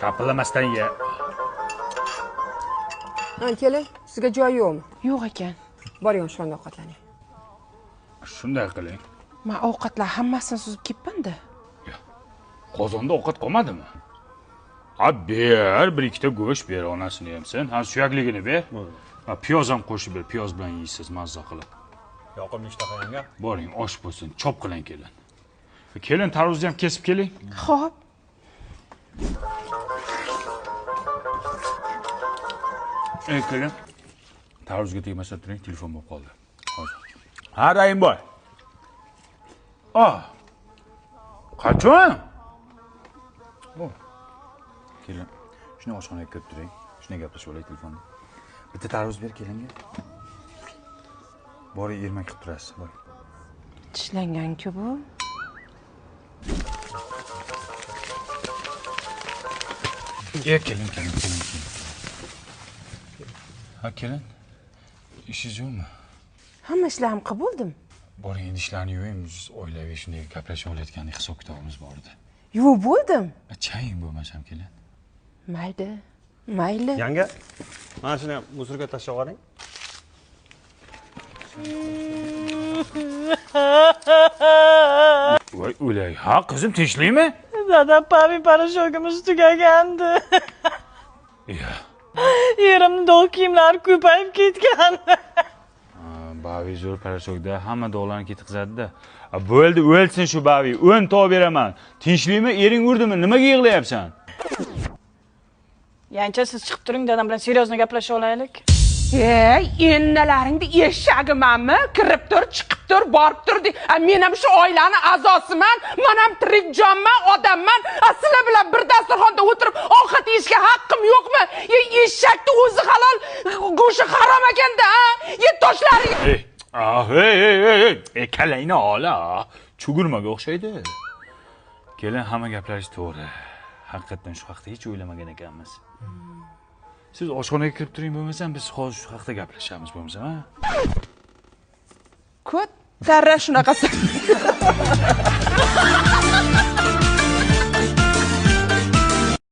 shapillamasdan ye. Keling, sizga joy yo'qmi? Yo'q ekan. Boring, shunda ovqatlaning. Shunday qiling. Men ovqatlar hammasini suzib ketdim-da. Qozonda ovqat qolmadimi? Ber, bir ikkita go'sht ber, onasini ham sen. Suyakligini ber. Piyoz ham qo'shib ber, piyoz bilan yeysiz mazza qilib. Yoqimli ishtaha yanga. Boring, osh bo'lsin, chop qiling kelin. Kelin, tarvuzni ham kesib keling. Xo'p. Kelin. Tarvuzga tegmasa turing, telefon bo'lib qoldi. Hozir. Ha, Rayimboy. Qachon? Kelin, shuni oshxonaga kirib turing. Shunday gaplashib olaylik telefonda. Bitta tarvuz ber kelinga. Boring, ermak qilib turasiz, boring. Tishlangan-ku bu. Kelin. Ha, kelin. İşingiz yo'qmi? Hamma ishlarim qilib bo'ldim. Boring, endi ishlarni yuvamiz, oilaviy shunday gaplashib olayotgandek hisob kitobimiz bor edi. Yuvib bo'ldim. Chaying bo'lmasam kelin. Mayli. Yanga, mana shuni musorga tashlab qo'ying. Voy o'lay, ha qizim tinchlikmi? Dada pavi parashogimiz tugagandi. Yerimni dog' kiyimlari ko'payib ketgan. Bavi zo'r parashokda hamma dog'larni ketqizadi-da. Bo'ldi, o'lsin shu bavi. 10 tog' beraman. Tinchlikmi? Ering urdimi? Nimaga yig'layapsan? Yancha siz chiqib turing, dadam bilan seriozno gaplashib olaylik. Ennalaringni eshag'imanmi? Kirib tur, chiqib tur, borib tur. Men ham shu oilani a'zosiman. Men ham tirik jonman, odamman. Sizlar bilan bir dasturxonda o'tirib ovqat yeyishga haqqim yo'qmi? Eshakni o'zi halol, go'shti harom ekanda, toshlaring. Kalayni ola. Chugurmaga o'xshaydi. Kelin, hamma gaplarish to'g'ri. Haqiqatan shu haqda hech o'ylamagan ekanmiz. Siz oshxonaga kirib turing, bo'lmasam biz hozir shu haqda gaplashamiz, bo'lmasam, ha? Ko'tarra shunaqasi.